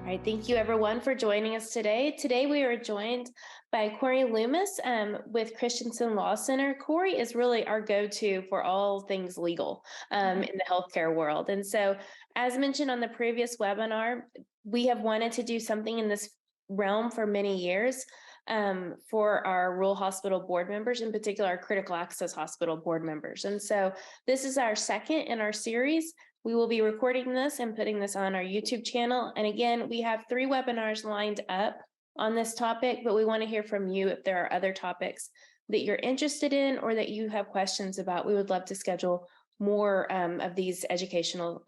All right, thank you everyone for joining us today. Today we are joined by Corey Loomis with Christensen Law Center. Corey is really our go-to for all things legal in the healthcare world. And so, as mentioned on the previous webinar, we have wanted to do something in this realm for many years for our rural hospital board members, in particular our critical access hospital board members. And so this is our second in our series. We will be recording this and putting this on our YouTube channel. And again, we have 3 webinars lined up on this topic, but we want to hear from you if there are other topics that you're interested in or that you have questions about. We would love to schedule more of these educational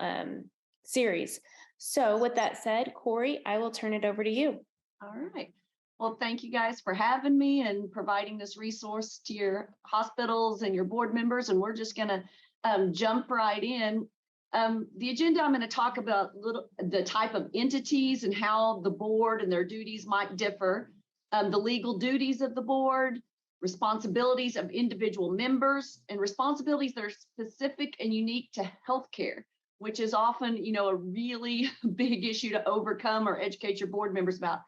series. So with that said, Corey, I will turn it over to you. All right. Well, thank you guys for having me and providing this resource to your hospitals and your board members. And we're just going to jump right in. The agenda, I'm going to talk about the type of entities and how the board and their duties might differ, the legal duties of the board, responsibilities of individual members, and responsibilities that are specific and unique to healthcare, which is often, a really big issue to overcome or educate your board members about.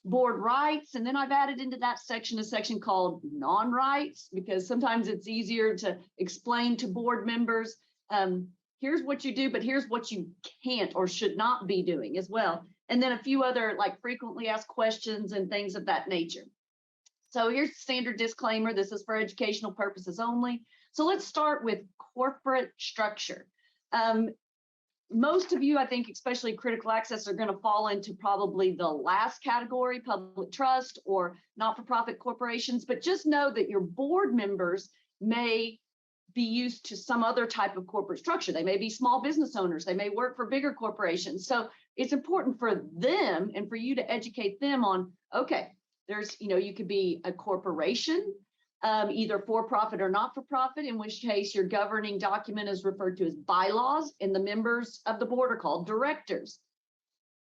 Board rights, and then I've added into that section a section called non-rights, because sometimes it's easier to explain to board members, here's what you do, but here's what you can't or should not be doing as well. And then a few other like frequently asked questions and things of that nature. So here's the standard disclaimer. This is for educational purposes only. So let's start with corporate structure. Most of you, I think, especially critical access, are going to fall into probably the last category, public trust or not-for-profit corporations. But just know that your board members may be used to some other type of corporate structure. They may be small business owners. They may work for bigger corporations. So it's important for them and for you to educate them on, okay, there's, you could be a corporation, either for-profit or not-for-profit, in which case your governing document is referred to as bylaws, and the members of the board are called directors.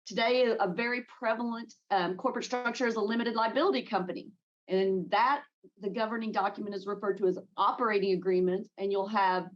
Today, a very prevalent corporate structure is a limited liability company, and that the governing document is referred to as operating agreement, and you'll have,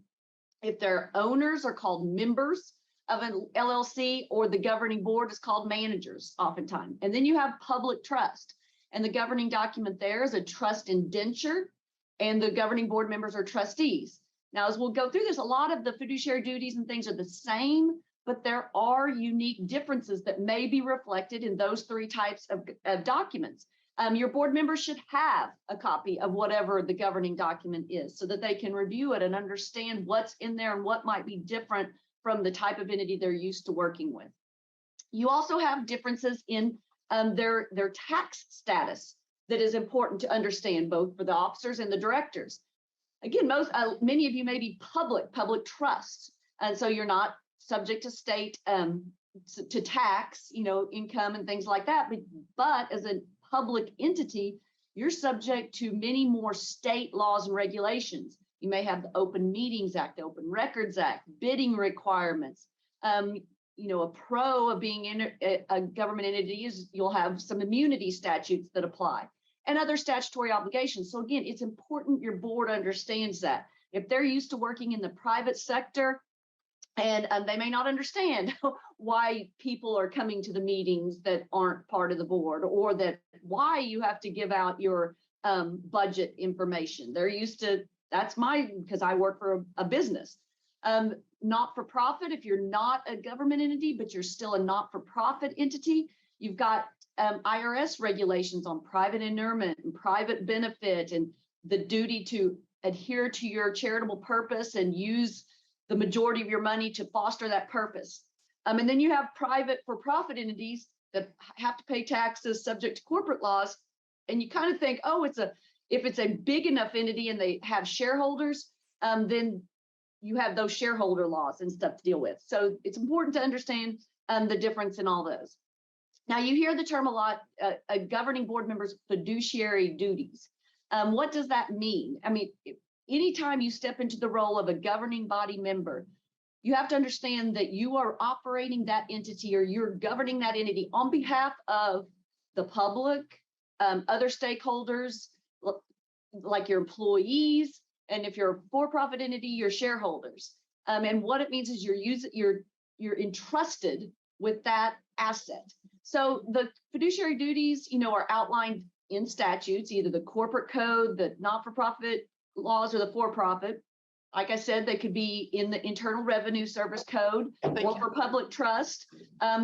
if their owners are called members of an LLC, or the governing board is called managers oftentimes. And then you have public trust. And the governing document there is a trust indenture, and the governing board members are trustees. Now, as we'll go through this, a lot of the fiduciary duties and things are the same, but there are unique differences that may be reflected in those 3 types of documents. Your board members should have a copy of whatever the governing document is so that they can review it and understand what's in there and what might be different from the type of entity they're used to working with. You also have differences in their tax status that is important to understand, both for the officers and the directors. Again, many of you may be public trusts, and so you're not subject to state to tax, income and things like that. But as a public entity, you're subject to many more state laws and regulations. You may have the Open Meetings Act, the Open Records Act, bidding requirements. A pro of being a government entity is you'll have some immunity statutes that apply and other statutory obligations. So again, it's important your board understands that. If they're used to working in the private sector, and they may not understand why people are coming to the meetings that aren't part of the board, or that why you have to give out your budget information. They're used to, because I work for a business. Not-for-profit, if you're not a government entity, but you're still a not-for-profit entity, you've got IRS regulations on private inurement and private benefit, and the duty to adhere to your charitable purpose and use the majority of your money to foster that purpose. And then you have private for-profit entities that have to pay taxes subject to corporate laws. And you kind of think, oh, if it's a big enough entity and they have shareholders, then you have those shareholder laws and stuff to deal with. So it's important to understand the difference in all those. Now, you hear the term a lot, a governing board member's fiduciary duties. What does that mean? I mean, anytime you step into the role of a governing body member, you have to understand that you are operating that entity, or you're governing that entity on behalf of the public, other stakeholders, like your employees, and if you're a for-profit entity, your shareholders. And what it means is you're entrusted with that asset. So the fiduciary duties, are outlined in statutes, either the corporate code, the not-for-profit laws, or the for-profit. Like I said, they could be in the Internal Revenue Service Code, or for public trust,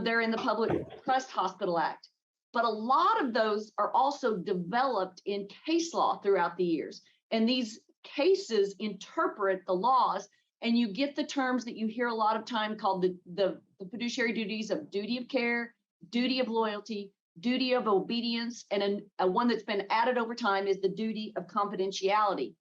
they're in the Public Trust Hospital Act. But a lot of those are also developed in case law throughout the years. And these cases interpret the laws, and you get the terms that you hear a lot of time called the fiduciary duties of duty of care, duty of loyalty, duty of obedience, and a one that's been added over time is the duty of confidentiality.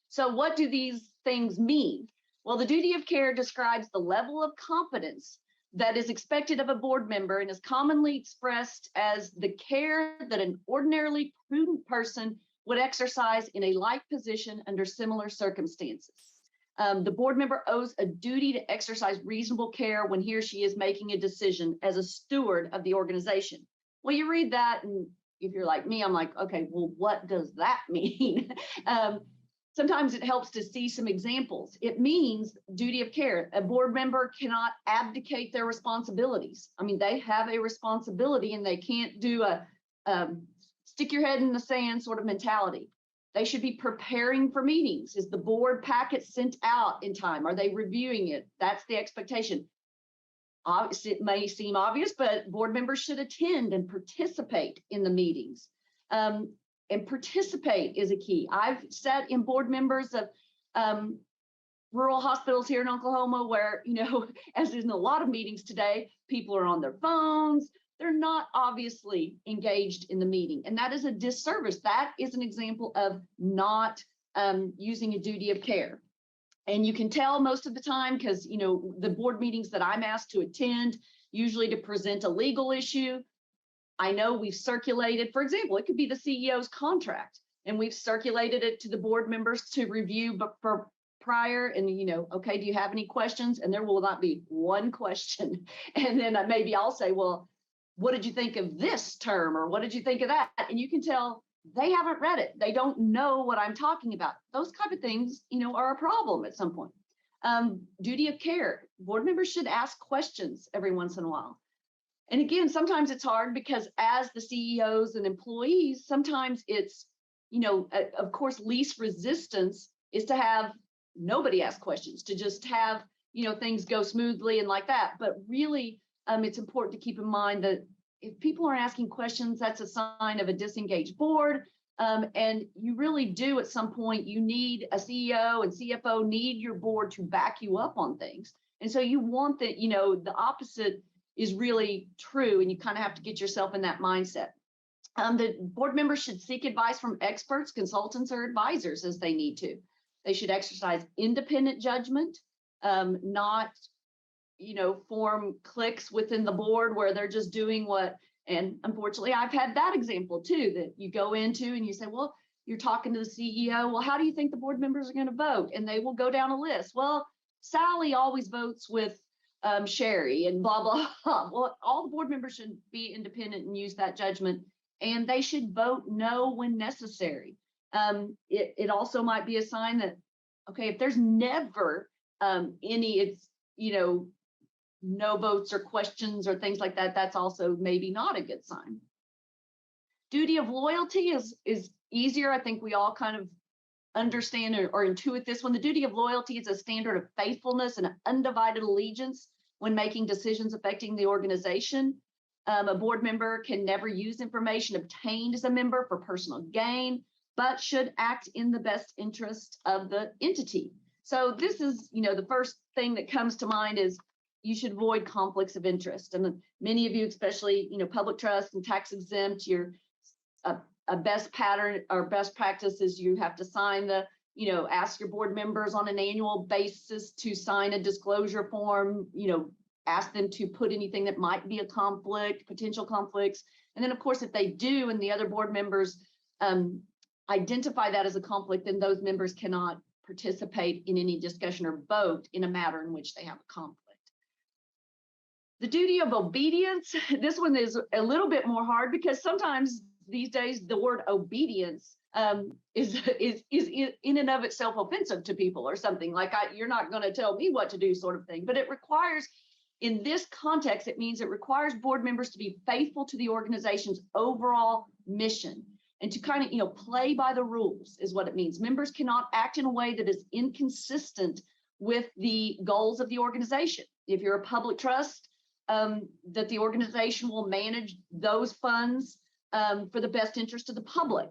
So what do these things mean? Well, the duty of care describes the level of competence that is expected of a board member and is commonly expressed as the care that an ordinarily prudent person would exercise in a like position under similar circumstances. The board member owes a duty to exercise reasonable care when he or she is making a decision as a steward of the organization. Well, you read that, and if you're like me, I'm like, okay, well, what does that mean? Sometimes it helps to see some examples. It means duty of care. A board member cannot abdicate their responsibilities. I mean, they have a responsibility, and they can't do a stick your head in the sand sort of mentality. They should be preparing for meetings. Is the board packet sent out in time? Are they reviewing it? That's the expectation. Obviously, it may seem obvious, but board members should attend and participate in the meetings. And participate is a key. I've sat in board members of rural hospitals here in Oklahoma where, as in a lot of meetings today, people are on their phones. They're not obviously engaged in the meeting. And that is a disservice. That is an example of not using a duty of care. And you can tell most of the time because, the board meetings that I'm asked to attend, usually to present a legal issue, I know we've circulated, for example, it could be the CEO's contract, and we've circulated it to the board members to review but for prior, and okay, do you have any questions? And there will not be one question. And then maybe I'll say, well, what did you think of this term, or what did you think of that? And you can tell they haven't read it. They don't know what I'm talking about. Those kind of things, are a problem at some point. Duty of care. Board members should ask questions every once in a while. And again, sometimes it's hard because as the CEOs and employees, sometimes it's, of course, least resistance is to have nobody ask questions, to just have, things go smoothly and like that. But really, it's important to keep in mind that if people aren't asking questions, that's a sign of a disengaged board. And you really do at some point, you need a CEO and CFO need your board to back you up on things. And so you want that, the opposite is really true, and you kind of have to get yourself in that mindset. The board members should seek advice from experts, consultants, or advisors as they need to. They should exercise independent judgment, not, form cliques within the board where they're just doing what, and unfortunately, I've had that example too, that you go into and you say, well, you're talking to the CEO. Well, how do you think the board members are going to vote? And they will go down a list. Well, Sally always votes with Sherry and blah, blah, blah. Well, all the board members should be independent and use that judgment, and they should vote no when necessary. It also might be a sign that, okay, if there's never it's, no votes or questions or things like that, that's also maybe not a good sign. Duty of loyalty is easier. I think we all kind of understand or intuit this one. The duty of loyalty is a standard of faithfulness and undivided allegiance when making decisions affecting the organization. A board member can never use information obtained as a member for personal gain, but should act in the best interest of the entity. So this is, the first thing that comes to mind is you should avoid conflicts of interest. And many of you, especially, public trust and tax exempt, you're a best pattern or best practice is you have to sign the, ask your board members on an annual basis to sign a disclosure form, ask them to put anything that might be a conflict, potential conflicts. And then of course, if they do, and the other board members identify that as a conflict, then those members cannot participate in any discussion or vote in a matter in which they have a conflict. The duty of obedience, this one is a little bit more hard because sometimes these days the word obedience is in and of itself offensive to people or something like you're not going to tell me what to do sort of thing, but it requires in this context, it means it requires board members to be faithful to the organization's overall mission and to kind of, play by the rules is what it means. Members cannot act in a way that is inconsistent with the goals of the organization. If you're a public trust, that the organization will manage those funds for the best interest of the public.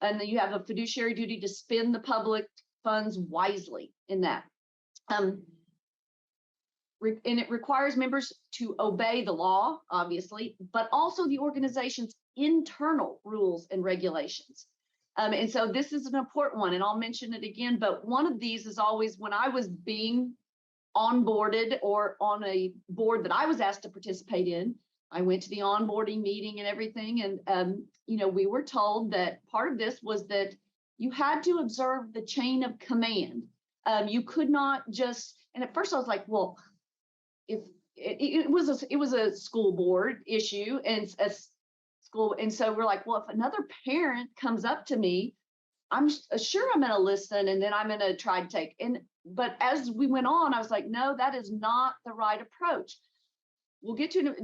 And then you have a fiduciary duty to spend the public funds wisely in that. And it requires members to obey the law, obviously, but also the organization's internal rules and regulations. And so this is an important one, and I'll mention it again, but one of these is always when I was being onboarded or on a board that I was asked to participate in, I went to the onboarding meeting and everything. And, we were told that part of this was that you had to observe the chain of command. You could not just, and at first I was like, well, if it was a school board issue and a school. And so we're like, well, if another parent comes up to me, I'm sure I'm going to listen and then I'm going to try to take. But as we went on, I was like, no, that is not the right approach. We'll get to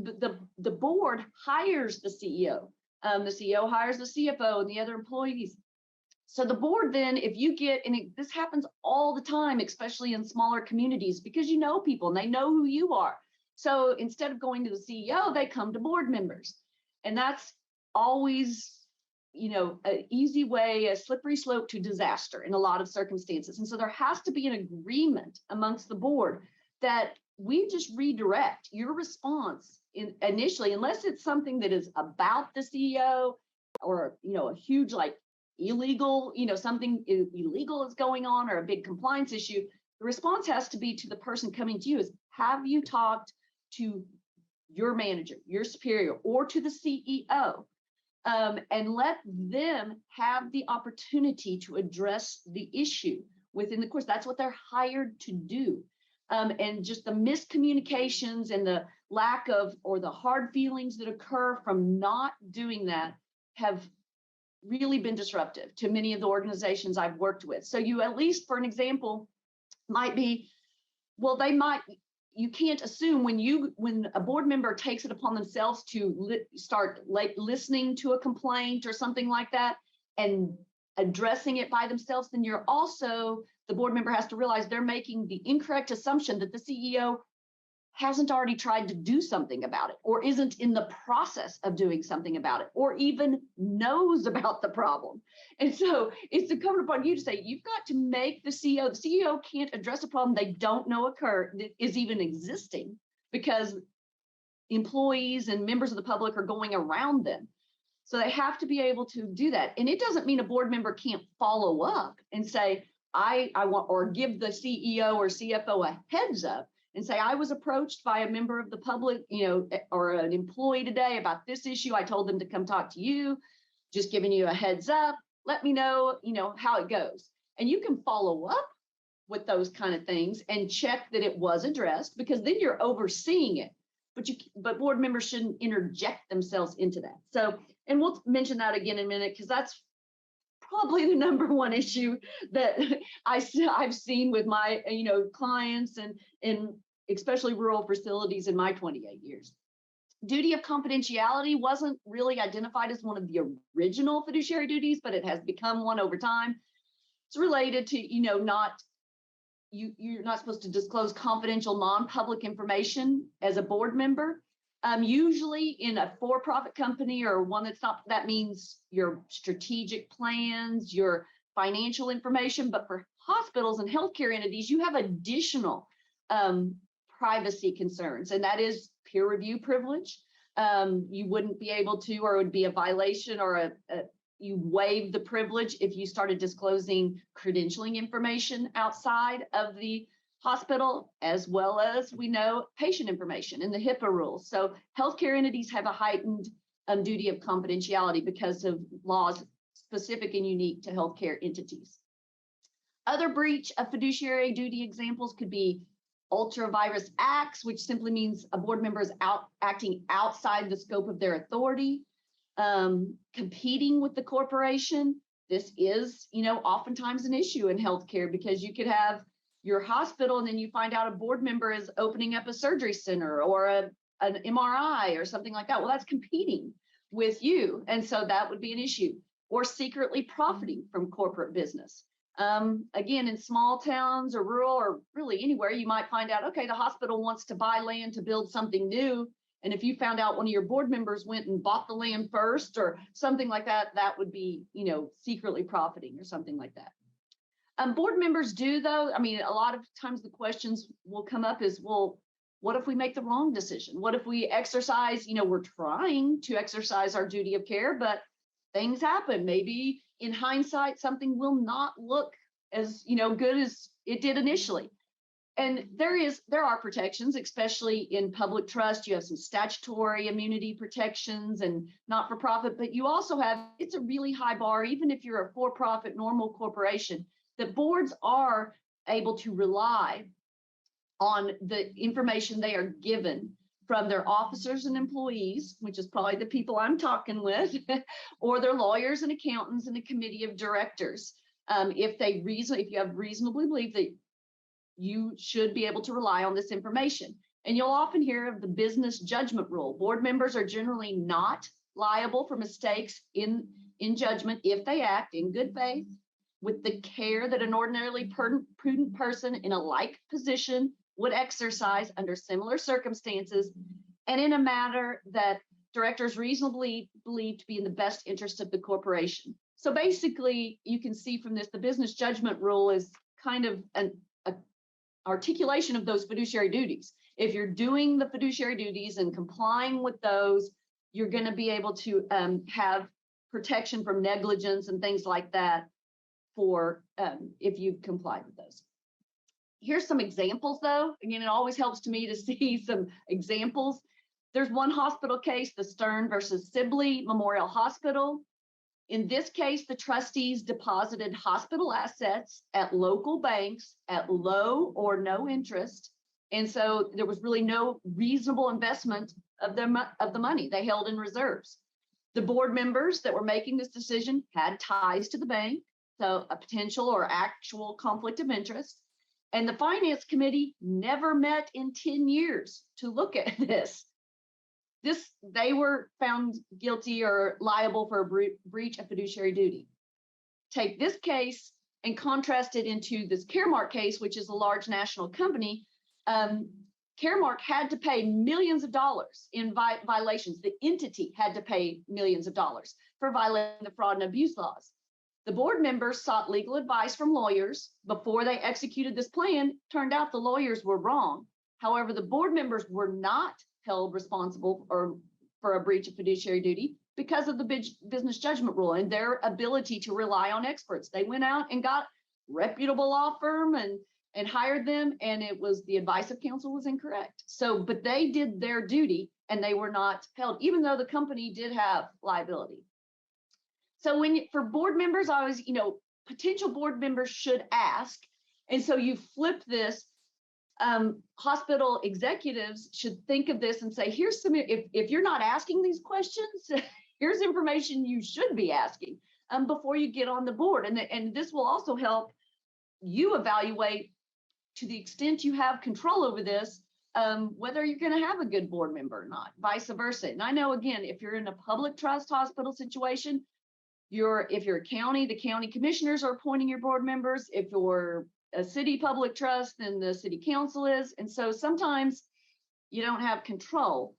the board hires the CEO. The CEO hires the CFO and the other employees. So the board then, if you get, and this happens all the time, especially in smaller communities, because you know people and they know who you are. So instead of going to the CEO, they come to board members. And that's always, an easy way, a slippery slope to disaster in a lot of circumstances. And so there has to be an agreement amongst the board that we just redirect your response initially, unless it's something that is about the CEO or, a huge illegal, something illegal is going on or a big compliance issue. The response has to be to the person coming to you is, have you talked to your manager, your superior, or to the CEO? And let them have the opportunity to address the issue within the course. That's what they're hired to do. And just the miscommunications and the lack of, or the hard feelings that occur from not doing that have really been disruptive to many of the organizations I've worked with. So you, at least for an example, might be, well, you can't assume when a board member takes it upon themselves to start listening to a complaint or something like that and addressing it by themselves, then the board member has to realize they're making the incorrect assumption that the CEO hasn't already tried to do something about it, or isn't in the process of doing something about it, or even knows about the problem. And so it's incumbent upon you to say, you've got to make the CEO can't address a problem they don't know that is even existing, because employees and members of the public are going around them. So they have to be able to do that. And it doesn't mean a board member can't follow up and say, I want, or give the CEO or CFO a heads up and say, I was approached by a member of the public, or an employee today about this issue. I told them to come talk to you, just giving you a heads up. Let me know, how it goes. And you can follow up with those kind of things and check that it was addressed, because then you're overseeing it. But board members shouldn't interject themselves into that. So, and we'll mention that again in a minute, because that's probably the number one issue that I've seen with my, clients and especially rural facilities in my 28 years. Duty of confidentiality wasn't really identified as one of the original fiduciary duties, but it has become one over time. It's related to, you're not supposed to disclose confidential non-public information as a board member. Usually in a for-profit company or one that's not, that means your strategic plans, your financial information. But for hospitals and healthcare entities, you have additional privacy concerns, and that is peer review privilege. You wouldn't be able to, or it would be a violation, or you waive the privilege if you started disclosing credentialing information outside of the hospital, as well as, we know, patient information in the HIPAA rules. So healthcare entities have a heightened duty of confidentiality because of laws specific and unique to healthcare entities. Other breach of fiduciary duty examples could be ultra vires acts, which simply means a board member is acting outside the scope of their authority, competing with the corporation. This is, oftentimes an issue in healthcare, because you could have your hospital, and then you find out a board member is opening up a surgery center or an MRI or something like that. Well, that's competing with you. And so that would be an issue. Or secretly profiting from corporate business. Again, in small towns or rural or really anywhere, you might find out, okay, the hospital wants to buy land to build something new. And if you found out one of your board members went and bought the land first or something like that, that would be, secretly profiting or something like that. Board members do, though. I mean, a lot of times the questions will come up is, well, what if we make the wrong decision? What if we exercise, we're trying to exercise our duty of care, but things happen. Maybe in hindsight, something will not look as, good as it did initially. And there are protections, especially in public trust. You have some statutory immunity protections and not-for-profit, but you also have, it's a really high bar, even if you're a for-profit normal corporation, that boards are able to rely on the information they are given from their officers and employees, which is probably the people I'm talking with, or their lawyers and accountants and a committee of directors. If you have reasonably believe that you should be able to rely on this information. And you'll often hear of the business judgment rule. Board members are generally not liable for mistakes in judgment if they act in good faith with the care that an ordinarily prudent person in a like position would exercise under similar circumstances, and in a manner that directors reasonably believe to be in the best interest of the corporation. So basically, you can see from this, the business judgment rule is kind of an articulation of those fiduciary duties. If you're doing the fiduciary duties and complying with those, you're going to be able to have protection from negligence and things like that for if you've complied with those. Here's some examples, though. Again, it always helps to me to see some examples. There's one hospital case, the Stern versus Sibley Memorial Hospital. In this case, the trustees deposited hospital assets at local banks at low or no interest. And so there was really no reasonable investment of the money they held in reserves. The board members that were making this decision had ties to the bank, so a potential or actual conflict of interest. And the finance committee never met in 10 years to look at this. They were found guilty or liable for a breach of fiduciary duty. Take this case and contrast it into this Caremark case, which is a large national company. Caremark had to pay millions of dollars in violations. The entity had to pay millions of dollars for violating the fraud and abuse laws. The board members sought legal advice from lawyers before they executed this plan. Turned out the lawyers were wrong. However, the board members were not held responsible for a breach of fiduciary duty because of the business judgment rule and their ability to rely on experts. They went out and got reputable law firm and hired them, and it was the advice of counsel was incorrect. So, but they did their duty and they were not held, even though the company did have liability. So for board members, I always, potential board members should ask. And so you flip this, hospital executives should think of this and say, here's some, if you're not asking these questions, here's information you should be asking before you get on the board. And this will also help you evaluate, to the extent you have control over this, whether you're going to have a good board member or not, vice versa. And I know, again, if you're in a public trust hospital situation, if you're a county, the county commissioners are appointing your board members. If you're a city public trust, then the city council is. And so sometimes you don't have control,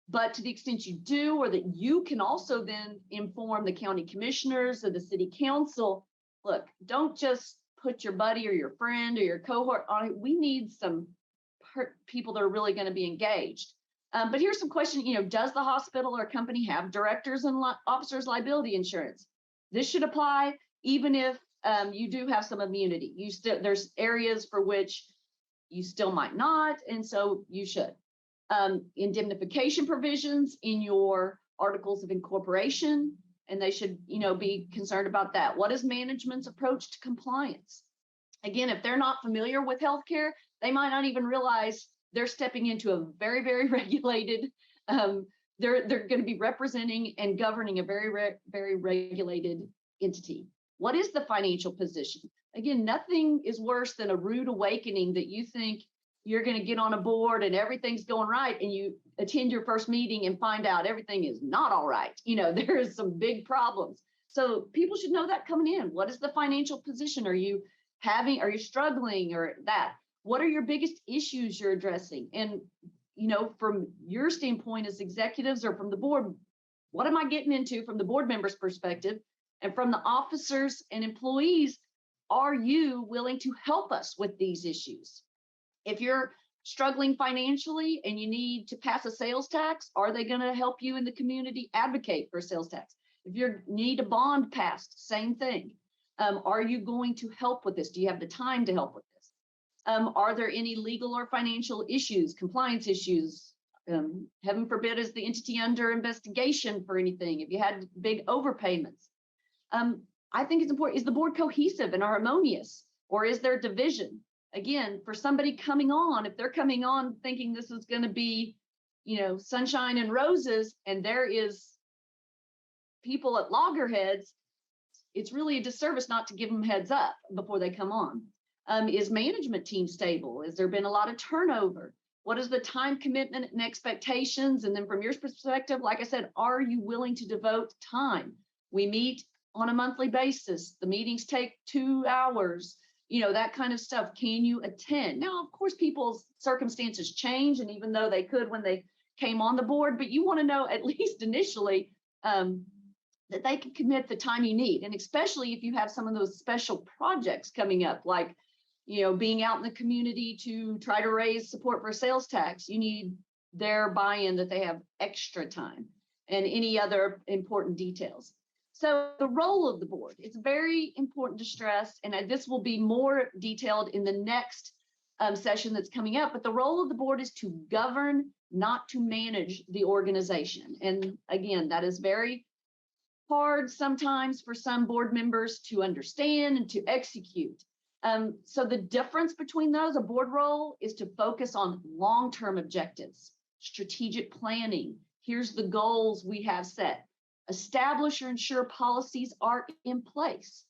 but to the extent you do, or that you can also then inform the county commissioners or the city council, look, don't just put your buddy or your friend or your cohort on it. We need some people that are really going to be engaged. But here's some question, does the hospital or company have directors and officers liability insurance? This should apply even if you do have some immunity. There's areas for which you still might not, and so you should. Indemnification provisions in your articles of incorporation, and they should, be concerned about that. What is management's approach to compliance? Again, if they're not familiar with healthcare, they might not even realize they're stepping into a very, very regulated, they're going to be representing and governing a very, very regulated entity. What is the financial position? again, nothing is worse than a rude awakening that you think you're going to get on a board and everything's going right, and you attend your first meeting and find out everything is not all right. There is some big problems. So people should know that coming in. What is the financial position? Are you struggling, or that? What are your biggest issues you're addressing? And, from your standpoint as executives or from the board, what am I getting into from the board members' perspective? And from the officers and employees, are you willing to help us with these issues? If you're struggling financially and you need to pass a sales tax, are they going to help you in the community advocate for a sales tax? If you need a bond passed, same thing. Are you going to help with this? Do you have the time to help with this? Are there any legal or financial issues, compliance issues? Heaven forbid, is the entity under investigation for anything? If you had big overpayments? I think it's important. Is the board cohesive and harmonious, or is there division? Again, for somebody coming on, if they're coming on thinking this is going to be, sunshine and roses, and there is people at loggerheads, it's really a disservice not to give them heads up before they come on. Is management team stable? Has there been a lot of turnover? What is the time commitment and expectations? And then from your perspective, like I said, are you willing to devote time? We meet on a monthly basis. The meetings take 2 hours, that kind of stuff. Can you attend? Now, of course, people's circumstances change, and even though they could when they came on the board, but you want to know, at least initially, that they can commit the time you need. And especially if you have some of those special projects coming up, like, being out in the community to try to raise support for a sales tax, you need their buy-in that they have extra time, and any other important details. So the role of the board, it's very important to stress, and this will be more detailed in the next session that's coming up, but the role of the board is to govern, not to manage the organization. And again, that is very hard sometimes for some board members to understand and to execute. So the difference between those, a board role is to focus on long-term objectives, strategic planning. Here's the goals we have set. Establish or ensure policies are in place.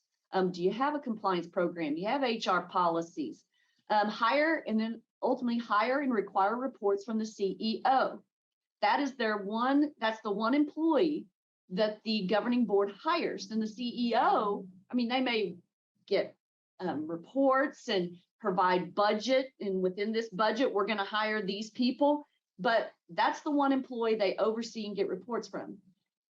Do you have a compliance program? Do you have HR policies? Hire, and then ultimately hire and require reports from the CEO. That's the one employee that the governing board hires. Then the CEO, they may get reports and provide budget, and within this budget, we're going to hire these people, but that's the one employee they oversee and get reports from.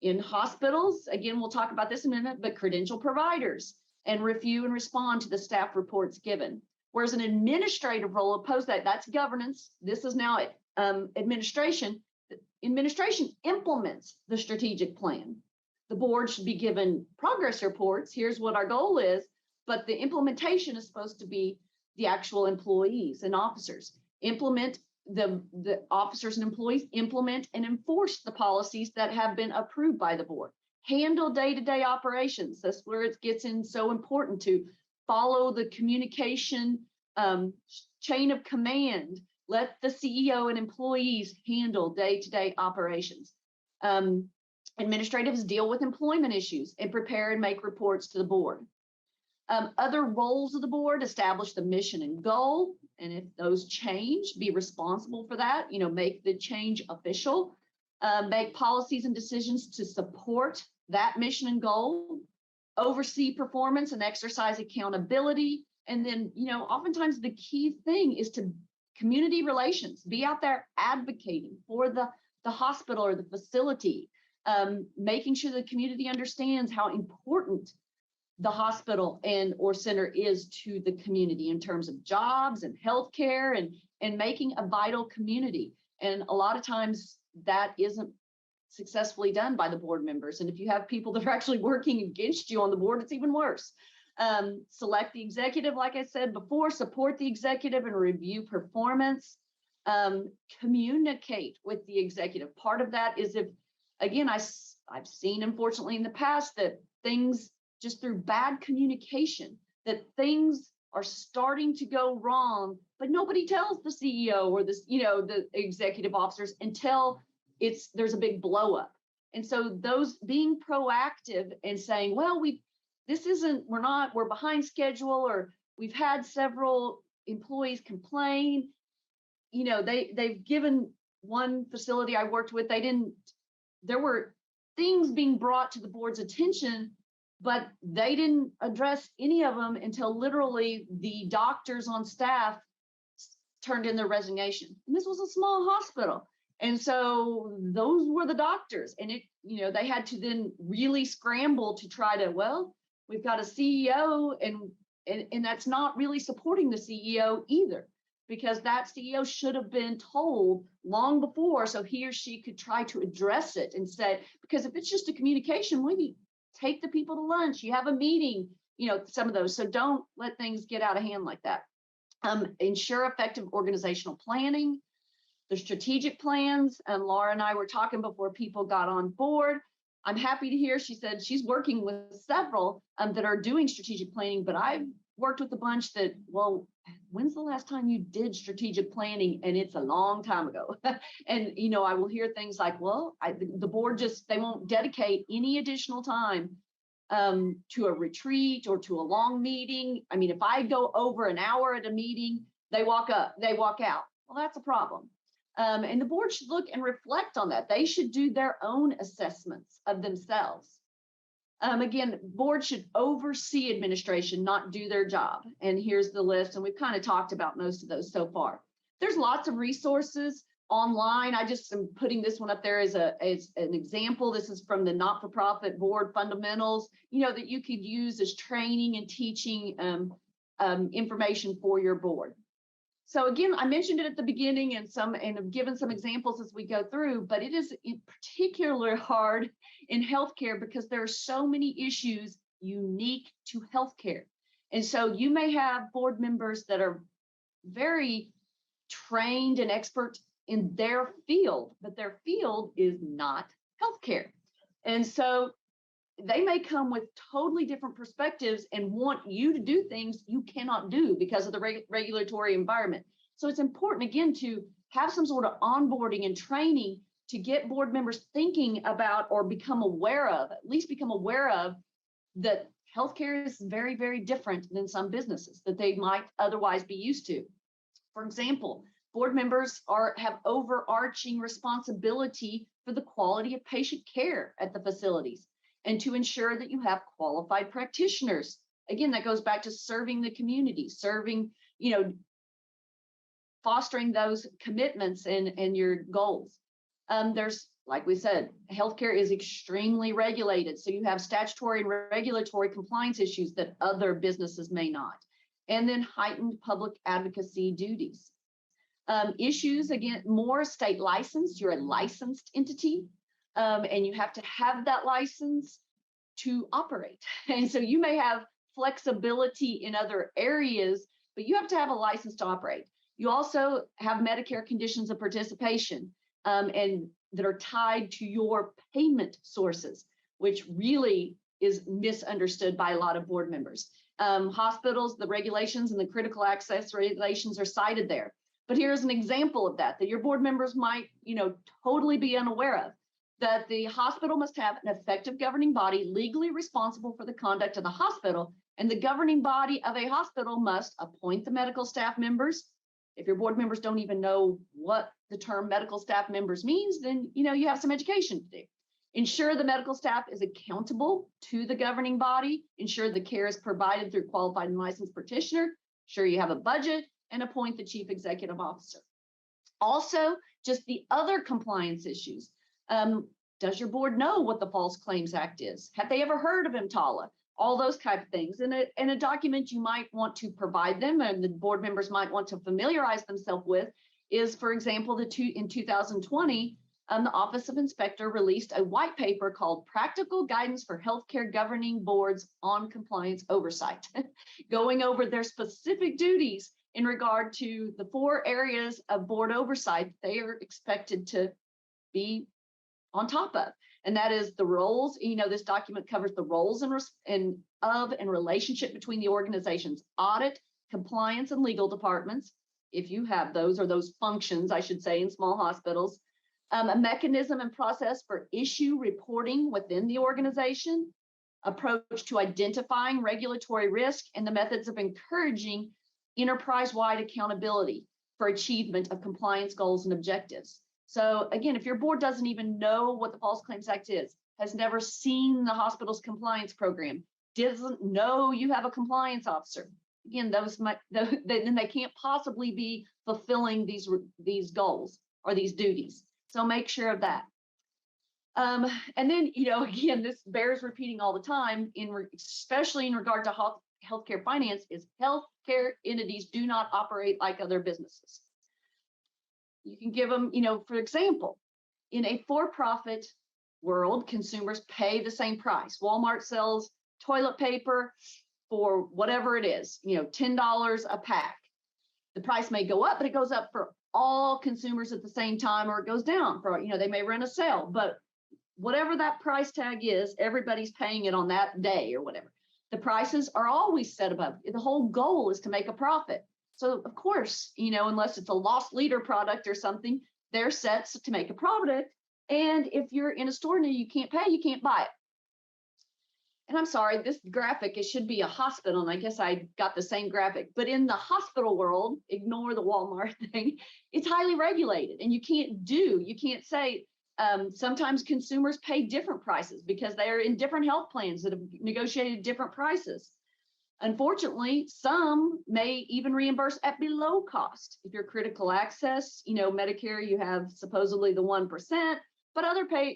In hospitals, again, we'll talk about this in a minute, but credential providers, and review and respond to the staff reports given. Whereas an administrative role opposed to that, that's governance. This is now administration. Administration implements the strategic plan. The board should be given progress reports. Here's what our goal is, but the implementation is supposed to be the actual employees and officers. The officers and employees implement and enforce the policies that have been approved by the board. Handle day-to-day operations. That's where it gets in so important to follow the communication chain of command. Let the CEO and employees handle day-to-day operations. Administratives deal with employment issues and prepare and make reports to the board. Other roles of the board: establish the mission and goal, and if those change, be responsible for that, make the change official, make policies and decisions to support that mission and goal, oversee performance and exercise accountability. And then, oftentimes the key thing is to community relations, be out there advocating for the hospital or the facility, making sure the community understands how important the hospital or center is to the community in terms of jobs and healthcare, and making a vital community. And a lot of times that isn't successfully done by the board members. And if you have people that are actually working against you on the board, it's even worse. Select the executive, like I said before, support the executive and review performance. Communicate with the executive. Part of that is I've seen, unfortunately, in the past that things, just through bad communication, that things are starting to go wrong, but nobody tells the CEO or the executive officers until there's a big blow up. And so those being proactive and saying, well, this isn't, we're behind schedule, or we've had several employees complain. They've given one facility I worked with, there were things being brought to the board's attention, but they didn't address any of them until literally the doctors on staff turned in their resignation. And this was a small hospital. And so those were the doctors. And they had to then really scramble to try to, well, we've got a CEO, and that's not really supporting the CEO either, because that CEO should have been told long before, so he or she could try to address it and say, because if it's just a communication, maybe take the people to lunch, you have a meeting, some of those. So don't let things get out of hand like that. Ensure effective organizational planning, the strategic plans. Laura and I were talking before people got on board. I'm happy to hear she said she's working with several that are doing strategic planning, but I've worked with a bunch that, well, when's the last time you did strategic planning? And it's a long time ago. And, I will hear things like, well, the board they won't dedicate any additional time to a retreat or to a long meeting. I mean, if I go over an hour at a meeting, they walk out. Well, that's a problem. And the board should look and reflect on that. They should do their own assessments of themselves. Again, board should oversee administration, not do their job. And here's the list. And we've kind of talked about most of those so far. There's lots of resources online. I just am putting this one up there as an example. This is from the Not-for-Profit Board Fundamentals, that you could use as training and teaching information for your board. So again, I mentioned it at the beginning and have given some examples as we go through, but it is particularly hard in healthcare because there are so many issues unique to healthcare. And so you may have board members that are very trained and expert in their field, but their field is not healthcare. And so they may come with totally different perspectives and want you to do things you cannot do because of the regulatory environment. So it's important, again, to have some sort of onboarding and training to get board members thinking about, or at least become aware of, that healthcare is very, very different than some businesses that they might otherwise be used to. For example, board members have overarching responsibility for the quality of patient care at the facilities, and to ensure that you have qualified practitioners. Again, that goes back to serving the community, fostering those commitments and your goals. There's, like we said, healthcare is extremely regulated. So you have statutory and regulatory compliance issues that other businesses may not. And then heightened public advocacy duties. Issues, again, more state licensed. You're a licensed entity. And you have to have that license to operate. And so you may have flexibility in other areas, but you have to have a license to operate. You also have Medicare conditions of participation and that are tied to your payment sources, which really is misunderstood by a lot of board members. Hospitals, the regulations and the critical access regulations are cited there. But here's an example of that your board members might, totally be unaware of. That the hospital must have an effective governing body legally responsible for the conduct of the hospital, and the governing body of a hospital must appoint the medical staff members. If your board members don't even know what the term medical staff members means, then you have some education to do. Ensure the medical staff is accountable to the governing body. Ensure the care is provided through qualified and licensed practitioner. Ensure you have a budget, and appoint the chief executive officer. Also, just the other compliance issues. Does your board know what the False Claims Act is? Have they ever heard of EMTALA? All those type of things. And a document you might want to provide them, and the board members might want to familiarize themselves with, is, for example, in 2020, the Office of Inspector released a white paper called Practical Guidance for Healthcare Governing Boards on Compliance Oversight, going over their specific duties in regard to the 4 areas of board oversight they are expected to be on top of. And that is the roles. This document covers the roles and relationship between the organization's audit, compliance, and legal departments, if you have those, or those functions, I should say, in small hospitals. A mechanism and process for issue reporting within the organization. approach to identifying regulatory risk and the methods of encouraging enterprise-wide accountability for achievement of compliance goals and objectives. So again, if your board doesn't even know what the False Claims Act is, has never seen the hospital's compliance program, doesn't know you have a compliance officer, again, then they can't possibly be fulfilling these goals or these duties. So make sure of that. And then, again, this bears repeating all the time, especially in regard to healthcare finance, is healthcare entities do not operate like other businesses. You can give them, for example, in a for-profit world, consumers pay the same price. Walmart sells toilet paper for whatever it is, $10 a pack. The price may go up, but it goes up for all consumers at the same time, or it goes down for, they may run a sale, but whatever that price tag is, everybody's paying it on that day or whatever. The prices are always set above. The whole goal is to make a profit. So of course, unless it's a loss leader product or something, they're set to make a profit. And if you're in a store and you can't pay, you can't buy it. And I'm sorry, this graphic, it should be a hospital, and I guess I got the same graphic, but in the hospital world, ignore the Walmart thing, it's highly regulated, and you can't say, sometimes consumers pay different prices because they are in different health plans that have negotiated different prices. Unfortunately, some may even reimburse at below cost. If you're critical access, Medicare, you have supposedly the 1%, but other pay,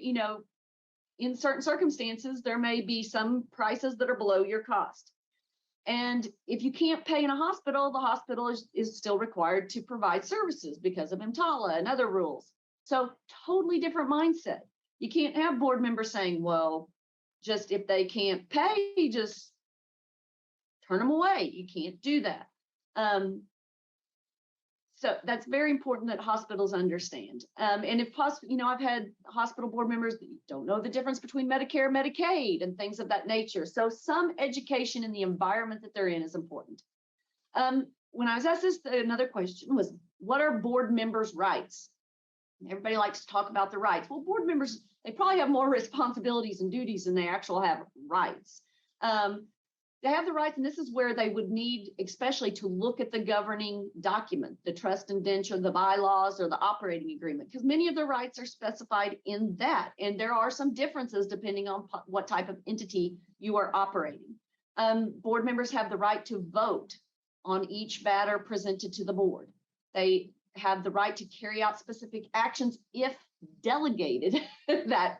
in certain circumstances, there may be some prices that are below your cost. And if you can't pay in a hospital, the hospital is still required to provide services because of EMTALA and other rules. So totally different mindset. You can't have board members saying, well, just if they can't pay, just turn them away. You can't do that. So that's very important that hospitals understand. And if possible, I've had hospital board members that don't know the difference between Medicare, Medicaid, and things of that nature. So some education in the environment that they're in is important. When I was asked this, another question was, what are board members' rights? Everybody likes to talk about the rights. Well, board members, they probably have more responsibilities and duties than they actually have rights. They have the rights, and this is where they would need, especially, to look at the governing document, the trust indenture, the bylaws, or the operating agreement, because many of the rights are specified in that, and there are some differences depending on what type of entity you are operating. Board members have the right to vote on each matter presented to the board. They have the right to carry out specific actions if delegated that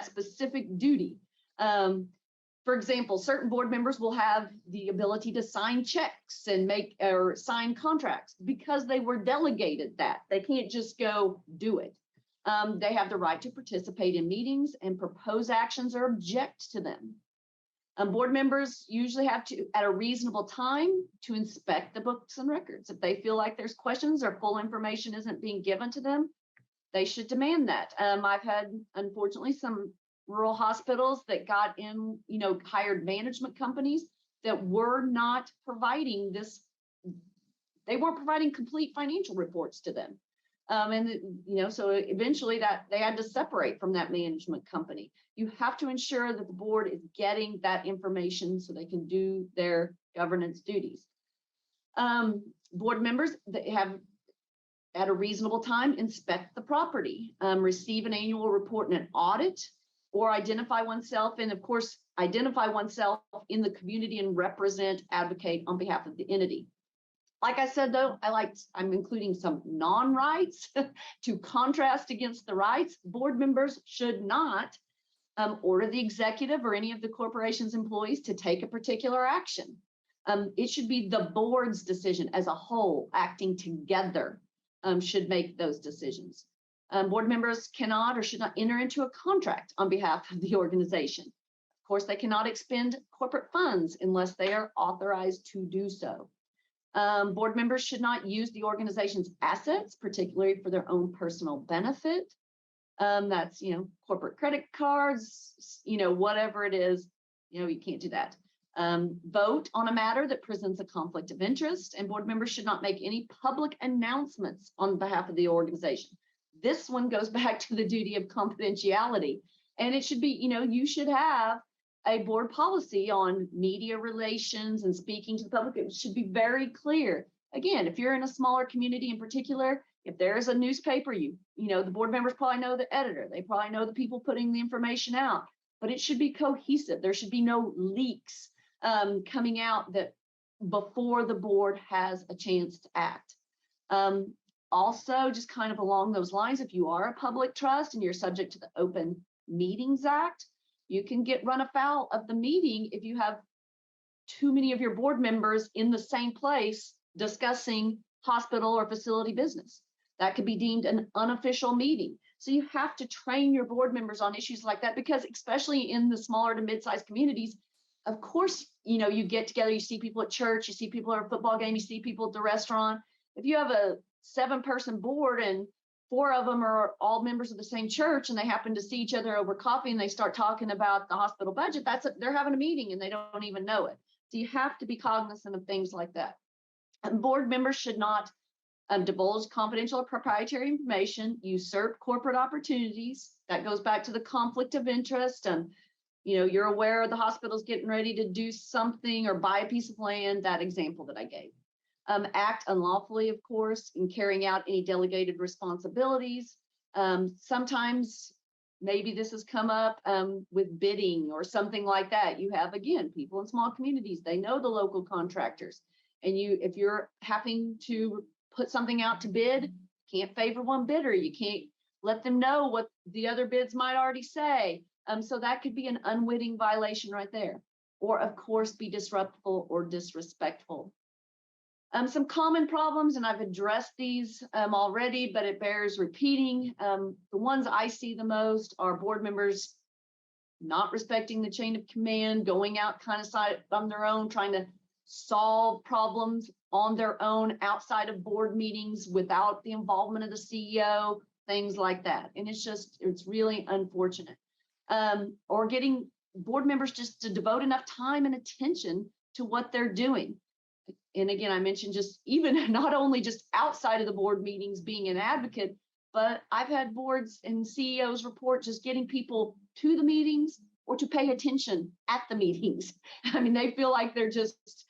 specific duty. For example, certain board members will have the ability to sign checks and sign contracts because they were delegated that. They can't just go do it. They have the right to participate in meetings and propose actions or object to them. Board members usually have to, at a reasonable time, to inspect the books and records. If they feel like there's questions or full information isn't being given to them, they should demand that. I've had, unfortunately, some rural hospitals that got in, hired management companies that were not providing this. They weren't providing complete financial reports to them. So eventually that they had to separate from that management company. You have to ensure that the board is getting that information so they can do their governance duties. Board members that have, at a reasonable time, inspect the property, receive an annual report and an audit, or identify oneself, and of course, identify oneself in the community and represent, advocate on behalf of the entity. Like I said, though, I'm including some non-rights to contrast against the rights. Board members should not order the executive or any of the corporation's employees to take a particular action. It should be the board's decision as a whole, acting together, should make those decisions. Board members cannot or should not enter into a contract on behalf of the organization. Of course, they cannot expend corporate funds unless they are authorized to do so. Board members should not use the organization's assets, particularly for their own personal benefit. That's, corporate credit cards, whatever it is, you can't do that. Vote on a matter that presents a conflict of interest, and board members should not make any public announcements on behalf of the organization. This one goes back to the duty of confidentiality, and it should be, you should have a board policy on media relations and speaking to the public. It should be very clear. Again, if you're in a smaller community in particular, if there's a newspaper, the board members probably know the editor. They probably know the people putting the information out, but it should be cohesive. There should be no leaks coming out that before the board has a chance to act. Also, just kind of along those lines, if you are a public trust and you're subject to the Open Meetings Act, you can get run afoul of the meeting if you have too many of your board members in the same place discussing hospital or facility business. That could be deemed an unofficial meeting. So you have to train your board members on issues like that, because especially in the smaller to mid-sized communities, of course, you get together, you see people at church, you see people at a football game, you see people at the restaurant. If you have a 7-person board and 4 of them are all members of the same church and they happen to see each other over coffee and they start talking about the hospital budget, they're having a meeting and they don't even know it. So you have to be cognizant of things like that. And board members should not divulge confidential or proprietary information, usurp corporate opportunities. That goes back to the conflict of interest. And you're aware the hospital's getting ready to do something or buy a piece of land, that example that I gave. Act unlawfully, of course, in carrying out any delegated responsibilities. Sometimes maybe this has come up with bidding or something like that. You have, again, people in small communities, they know the local contractors. And if you're having to put something out to bid, can't favor one bidder. You can't let them know what the other bids might already say. So that could be an unwitting violation right there. Or, of course, be disruptive or disrespectful. Some common problems, and I've addressed these already, but it bears repeating. The ones I see the most are board members not respecting the chain of command, going out kind of side on their own, trying to solve problems on their own outside of board meetings without the involvement of the CEO, things like that. And it's really unfortunate. Or getting board members just to devote enough time and attention to what they're doing. And again, I mentioned just even not only just outside of the board meetings being an advocate, but I've had boards and CEOs report just getting people to the meetings or to pay attention at the meetings. I mean, they feel like they're just,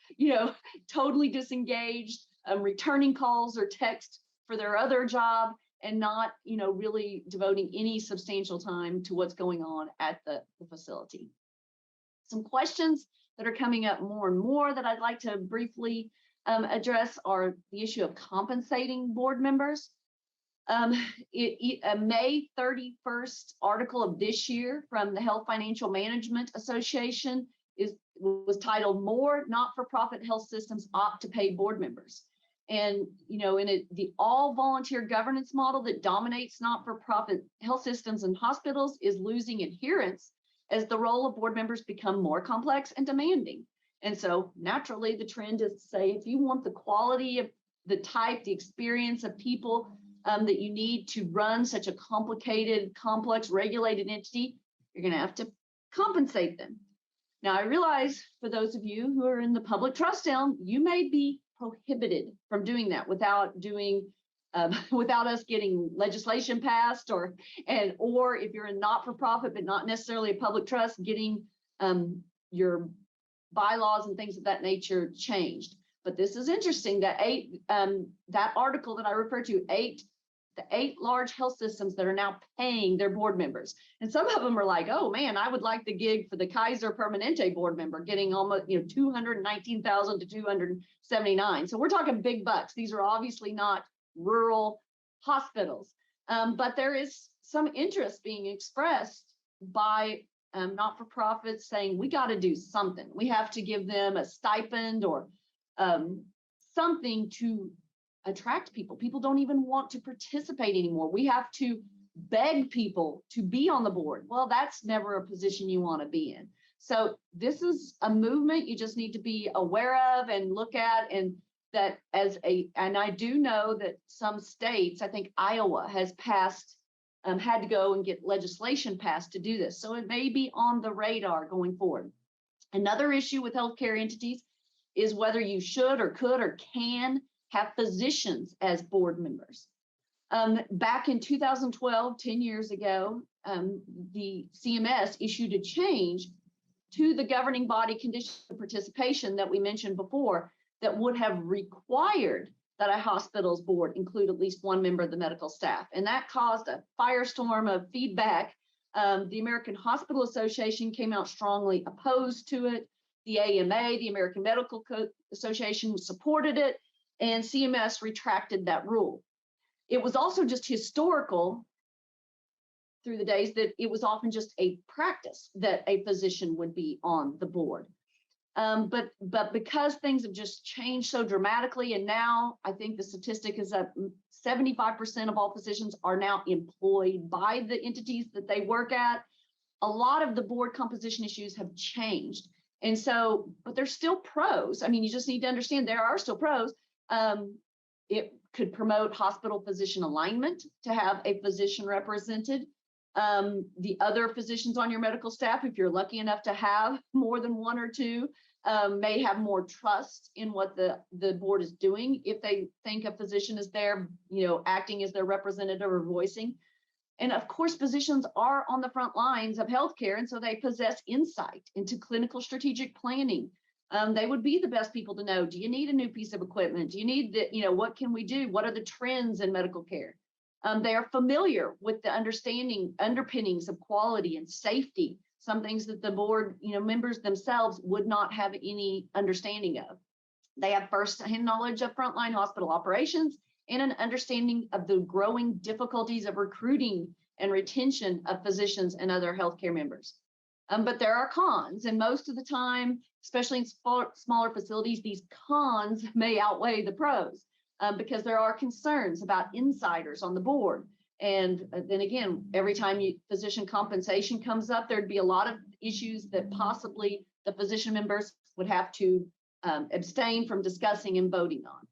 totally disengaged, returning calls or text for their other job and not, really devoting any substantial time to what's going on at the facility. Some questions that are coming up more and more that I'd like to briefly address are the issue of compensating board members. A May 31st article of this year from the Health Financial Management Association was titled "More Not-for-Profit Health Systems Opt to Pay Board Members." And, the all-volunteer governance model that dominates not-for-profit health systems and hospitals is losing adherence as the role of board members become more complex and demanding. And so naturally, the trend is to say, if you want the quality of the type, the experience of people that you need to run such a complicated, complex, regulated entity, you're going to have to compensate them. Now, I realize for those of you who are in the public trust realm, you may be prohibited from doing that without us getting legislation passed, or if you're a not-for-profit but not necessarily a public trust, getting your bylaws and things of that nature changed. But this is interesting that that article that I referred to, the 8 large health systems that are now paying their board members. And some of them are like, oh man, I would like the gig for the Kaiser Permanente board member, getting almost $219,000 to $279,000. So we're talking big bucks. These are obviously not rural hospitals, but there is some interest being expressed by not-for-profits saying we got to do something. We have to give them a stipend or something to attract people. People don't even want to participate anymore. We have to beg people to be on the board. Well, that's never a position you want to be in. So this is a movement you just need to be aware of and look at, and I do know that some states, I think Iowa has passed, had to go and get legislation passed to do this. So it may be on the radar going forward. Another issue with healthcare entities is whether you should or could or can have physicians as board members. Back in 2012, 10 years ago, the CMS issued a change to the governing body condition of participation that we mentioned before that would have required that a hospital's board include at least one member of the medical staff. And that caused a firestorm of feedback. The American Hospital Association came out strongly opposed to it. The AMA, the American Medical Association, supported it, and CMS retracted that rule. It was also just historical through the days that it was often just a practice that a physician would be on the board. But because things have just changed so dramatically, and now I think the statistic is that 75% of all physicians are now employed by the entities that they work at, a lot of the board composition issues have changed. And so, but there's still pros. I mean, you just need to understand there are still pros. It could promote hospital physician alignment to have a physician represented. The other physicians on your medical staff, if you're lucky enough to have more than one or two, may have more trust in what the board is doing if they think a physician is there, acting as their representative or voicing. And of course, physicians are on the front lines of healthcare, and so they possess insight into clinical strategic planning. They would be the best people to know, do you need a new piece of equipment? Do you need what can we do? What are the trends in medical care? They are familiar with the underpinnings of quality and safety, some things that the board, members themselves would not have any understanding of. They have first-hand knowledge of frontline hospital operations and an understanding of the growing difficulties of recruiting and retention of physicians and other healthcare members. But there are cons, and most of the time, especially in smaller facilities, these cons may outweigh the pros because there are concerns about insiders on the board. And then again, every time physician compensation comes up, there'd be a lot of issues that possibly the physician members would have to abstain from discussing and voting on.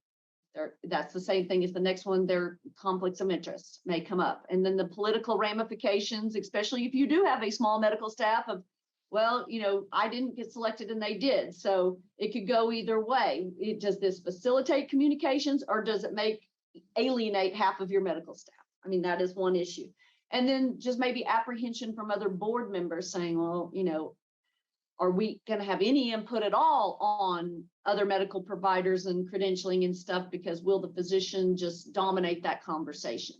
That's the same thing as the next one. Their conflicts of interest may come up. And then the political ramifications, especially if you do have a small medical staff of, well, I didn't get selected and they did. So it could go either way. Does this facilitate communications, or does it alienate half of your medical staff? I mean, that is one issue. And then just maybe apprehension from other board members saying, well, are we going to have any input at all on other medical providers and credentialing and stuff, because will the physician just dominate that conversation?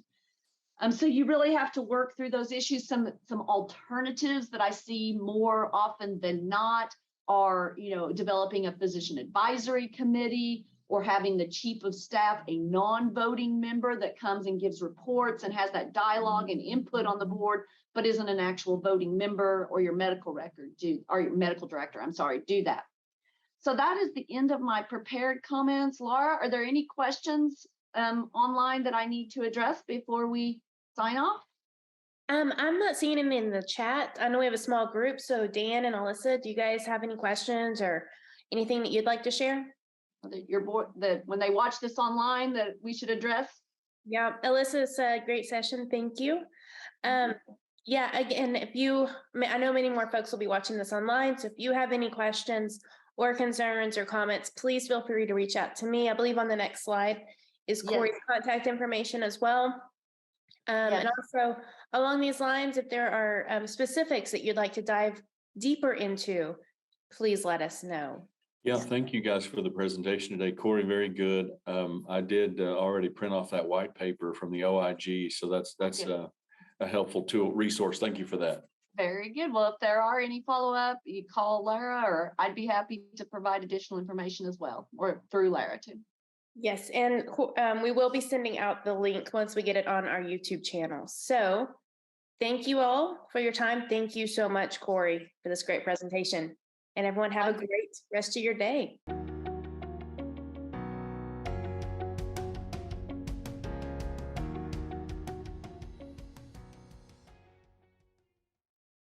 So you really have to work through those issues. Some alternatives that I see more often than not are, developing a physician advisory committee, or having the chief of staff a non-voting member that comes and gives reports and has that dialogue and input on the board, but isn't an actual voting member, or your medical director, do that. So that is the end of my prepared comments. Laura, are there any questions online that I need to address before we sign off? I'm not seeing them in the chat. I know we have a small group. So Dan and Alyssa, do you guys have any questions or anything that you'd like to share? Your board, that when they watch this online, that we should address? Yeah, Alyssa, it's a great session. Thank you. Yeah, again, I know many more folks will be watching this online. So if you have any questions or concerns or comments, please feel free to reach out to me. I believe on the next slide is Corey's contact information as well. And also along these lines, if there are specifics that you'd like to dive deeper into, please let us know. Yeah, thank you guys for the presentation today. Corey, very good. I did already print off that white paper from the OIG, so that's a helpful tool resource. Thank you for that. Very good. Well, if there are any follow-up, you call Lara, or I'd be happy to provide additional information as well, or through Lara too. Yes, and we will be sending out the link once we get it on our YouTube channel. So thank you all for your time. Thank you so much, Corey, for this great presentation. And everyone have a great rest of your day.